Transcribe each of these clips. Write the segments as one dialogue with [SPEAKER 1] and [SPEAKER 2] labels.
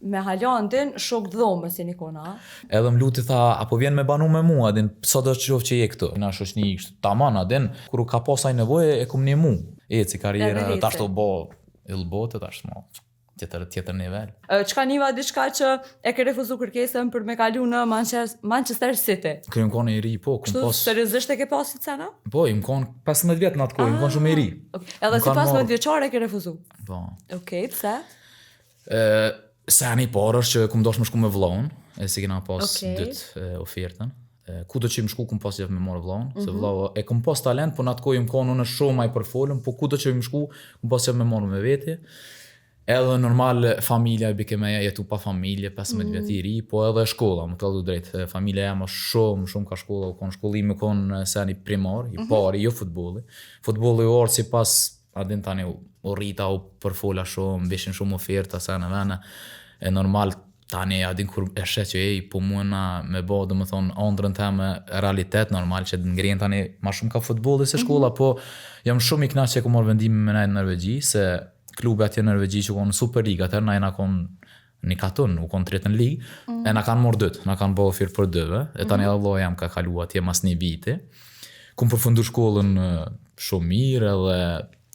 [SPEAKER 1] Me Halandin, shok dhomës si Nikona.
[SPEAKER 2] Edhe më luti tha, apo vjen me banu me mua, adin, sa do që qofë që je këtu. Na shoqni taman, adin, kur ka pasaj nevojë, e kum një mu. Si karriera, tash të bo, ilbote, tash mo, tjetër nivel.
[SPEAKER 1] Çka niva diçka që e ke refuzu kërkesën për me kalu në Manchester City?
[SPEAKER 2] Kërë më konë i ri, po.
[SPEAKER 1] Kështu seriozisht e ke pasi cena?
[SPEAKER 2] Po, i më konë 15 vjetë në atë kohë, i më konë shumë i ri.
[SPEAKER 1] Edhe si 15 vjeçare e ke refuzu?
[SPEAKER 2] Po.
[SPEAKER 1] Okej, pse?
[SPEAKER 2] Seni parë është që kum dosh më shku me vllahun, si kena pas dytë ofertën. Ku do që më shku kum pas jef me marrë vllahun, se vllahu e kum pas talent, po në atë kohë më konë unë shumë ai përfolëm, po ku do që më shku kum pas jef me marrë me veti. Edhe normal familja bike me jetu pa familje, 15 vjet i ri, po edhe shkolla, më të drejt. Familja jam shumë ka shkolla, u kon shkollimi kon seni primar, i pari, jo futbolli. Futbolli u orë sipas adin tani u rrita, u përfola shumë, bishin shumë oferta sa në vene. E normal tani adin kur e shet që po muena me bo, dhe më thonë, ondrën teme realitet normal që ngrihen tani ma shumë ka futbolli se shkolla, po jam shumë i knaq që ku marrë vendimi me nejtë në Norvegji, se klube atje në Norvegji që konë Superliga, atër na e na konë një katun, u konë tretën ligë, e na kanë morë dytë, na kanë bo ofirë për dëve, e tani edhe vlloja jam ka kalu atje mas një viti. Kumë përfundu shkollën shumë mirë, edhe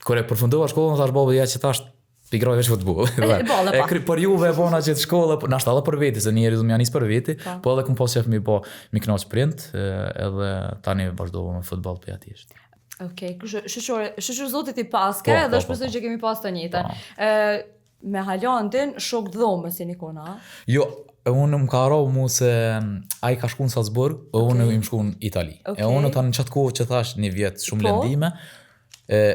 [SPEAKER 2] kër e përfundova shkollën, thash baba ja që tash pigroj veç futboll. Për juve e bona që të shkolla, nashta edhe për veti, se njeri du m'ja nisë për veti, po edhe kumë pas qef mi knaq sprint, edhe tani vazhdova me futboll për atishtë.
[SPEAKER 1] Okej, shqyqur zotit i paske, dhe shpesoj që kemi pas të njëtën. Me Halandin, shok dhomës si Nikona?
[SPEAKER 2] Jo, unë më ka arrohu mu se ai ka shku në Salzburg, unë im shku në Itali. E unë ta në qatë kohë që thash një vjetë shumë lendime,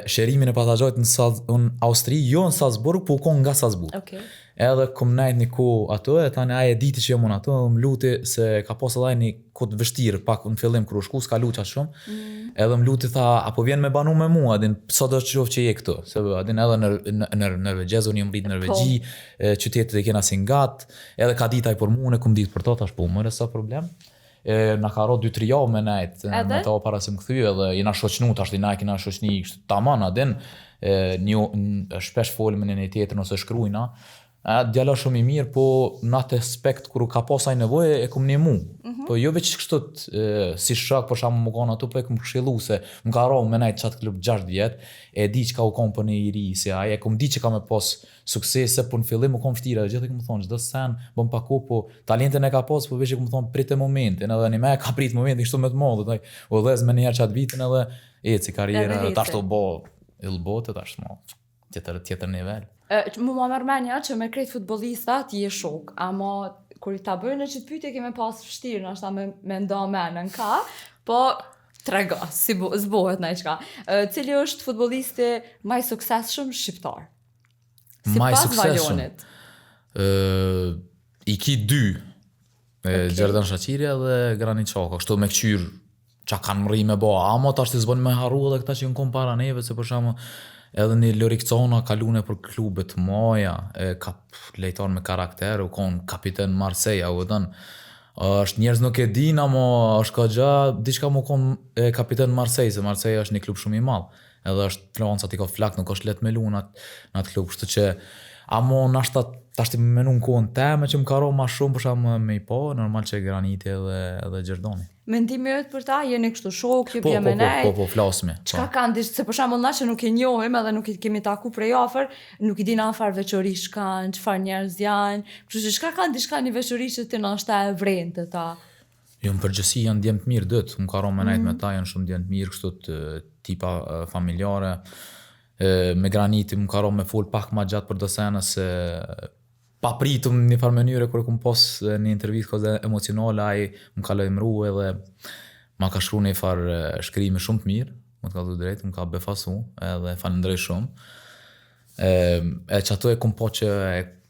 [SPEAKER 2] shërimin e pasazhojt në Austri, jo në Salzburg, po u konë nga Salzburg. Edhe këm najt një kohë ato, e tani aje diti që jam unë ato, më luti se ka pas edhe një kohë të vështirë, pak në fillim kërë u shku, s'ka luqa shumë, edhe më luti tha, apo vjen me banu me mua, adin, sa do që qofë që je këtu, se adin edhe në Norvegjez, unë jam rritë në Norvegji, qytetet e kena si ngat, edhe ka ditaj për mu, unë e këm ditë për to, tash po mërë, sa problem. Na ka ro 2-3 javë me najt, me ta para se më këthy, edhe jena shoqnu, tash di najt kena shoqni taman, adin, shpesh folme në një tjetër nëse shkrujna, djala shumë i mirë, po në atë aspekt kër ka pasaj nevojë e kum një mu. Po jo veç kështot si shak për shamë më konë ato, po e kum këshilu se më ka rohë me najtë qatë klub 6 vjetë, e di që ka u konë për një i ri, se aje e kum di që ka me pas suksese, për në fillim u konë fëtira, dhe gjithë e kum thonë, çdo sen, bëm pako, po talentin e ka pas, po veç e kum thonë pritë momentin, edhe një me ka pritë momentin, kështu me të modë, o dhez me njerë qatë vitin edhe si karriera, tash të bo ilbote, tash tjetër nivel.
[SPEAKER 1] Mu ma mërmenja që me krejt futbolistat je shok, ama kur i ta bëjnë në që të pyte keme pas fështirë, nështë ta me nda menën ka, po trega, si zbohet në i qka. Cili është futbolisti maj suksesshëm shqiptar?
[SPEAKER 2] Maj suksesshëm? I ki 2, Gjerdan Shaqiri dhe Granit Xhaka, kështu me këqyr që kanë mëri me ba, ama ta është të zbën me haru edhe këta që në kom para neve, se për shamë edhe një Lorik Cona kalune për klubet maja, ka lejtar me karakter, u konë kapiten Marseja, u edhen, është njerëz nuk e din, ama është ka gja, diçka mu konë kapiten Marsej, se Marseja është një klub shumë i madh, edhe është flancët i ka flak, nuk është let me lu në atë klub, kështu që, ama nashta tashti me menu në kohën teme që më ka ro ma shumë për shamë me i po, normal që Graniti edhe Gjerdoni.
[SPEAKER 1] Mendimi jëtë për ta, jeni kështu shok, ju pje me nejt?
[SPEAKER 2] Po, flasme.
[SPEAKER 1] Qka kanë dishtë, se për shamë na që nuk i njohim edhe nuk i kemi taku prej afer, nuk i dina afar veçori shkanë, qëfar njerëz janë, kështu që qka kanë dishka një veçori që të nashta e vrenë të ta?
[SPEAKER 2] Jo, më përgjësi janë djemë të mirë dëtë, më ka ro me nejt me ta, janë shumë djemë të mirë, kështu të tipa familjare, me Graniti më ka ro me fol pak ma gjatë për dësene se pa pritëm një farë mënyre kërë këm pos një intervjit këzë emocionale, ai më ka lojmëru edhe ma ka shkru një farë shkrimi shumë të mirë, më të ka dhë drejtë, më ka befasu edhe falendrej shumë. E që ato e këm po që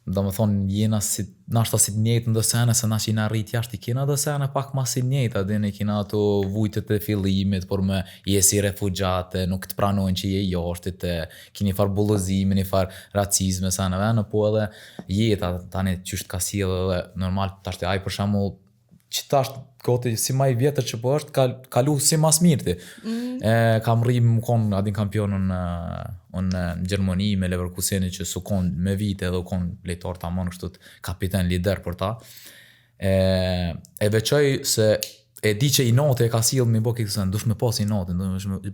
[SPEAKER 2] do më thonë jena si, nashta si të njëjtë në dësene, se na që jena rrit jashtë i kina dësene pak ma si njëjtë, adin e kina ato vujtet e fillimit, por me jesi refugjate, nuk të pranojnë që je jashtit, kini far bullëzimi, një far racizme, sa në vene, po edhe jeta, tani qysht ka si edhe normal, tashti aj për shamull, që tasht goti si maj vjetër që po është, kalu si mas mirti. Kam rrim më konë adin kampionën Unë në Gjermani me Leverkuseni që su kon me vite edhe u kon lejtar tamam kështu kapiten lider për ta. E veçoj se e di që i noti e ka sill mi bë këtë sen, dush me pas i notin,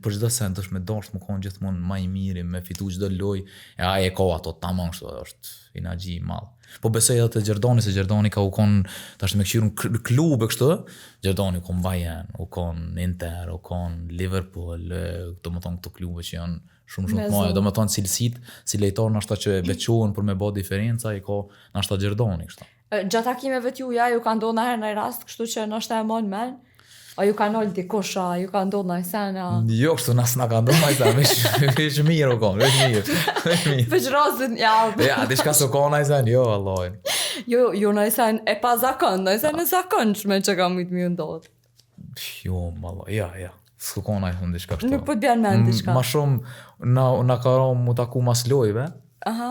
[SPEAKER 2] për çdo sen dush me dash më kon gjithmonë më i miri, me fitu çdo lojë, e ai e ka ato tamam kështu, është inaxhi i madh. Po besoj edhe te Gjerdani, se Gjerdani ka u kon tash me këshirun klube kështu, Gjerdani u kon Bayern, u kon Inter, u kon Liverpool, domethënë këto klube që janë shumë të mëdha, domethënë cilësit, si lejtar nashta që veçohen për me bë diferenca, i ka nashta Gjerdani kështu.
[SPEAKER 1] Gjatë takimeve t'juja ju ka ndodhur herë në rast, kështu që nështë e mon men? A ju ka nol dikosha, ju ka ndodhur në sena?
[SPEAKER 2] Jo, kështu na ka ndodhur ai sa, veç mirë u kon, veç mirë.
[SPEAKER 1] Veç rastin, ja.
[SPEAKER 2] Ja, diçka s'u kon ai sen, jo vallai.
[SPEAKER 1] Jo në sen e pa zakon, në sen e zakonshme që ka mujt mi ndodh.
[SPEAKER 2] Jo, vallai, ja. S'u kon ai thon diçka kështu.
[SPEAKER 1] Nuk po t'bjen mend diçka.
[SPEAKER 2] Ma shumë na ka rënë mu taku mas lojëve.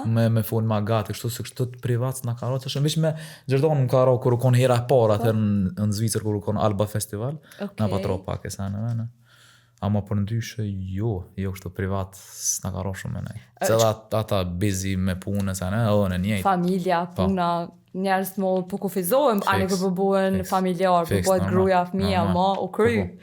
[SPEAKER 2] Me fol ma gati, kështu se kështu të privat na ka rënë, veç me Gjerdani më ka rënë kur u kon hera e parë atë në Zvicër kur u kon Alba Festival, na pa tro pak e sa në. Ama për ndryshe jo kështu privat s'na ka rënë shumë ne. Se ata busy me punën sa ne, edhe në njëjtë.
[SPEAKER 1] Familja, puna, njerëz më po kufizohen, ani po bëhen familjar, po bëhet gruaja, fëmia, ma u kry.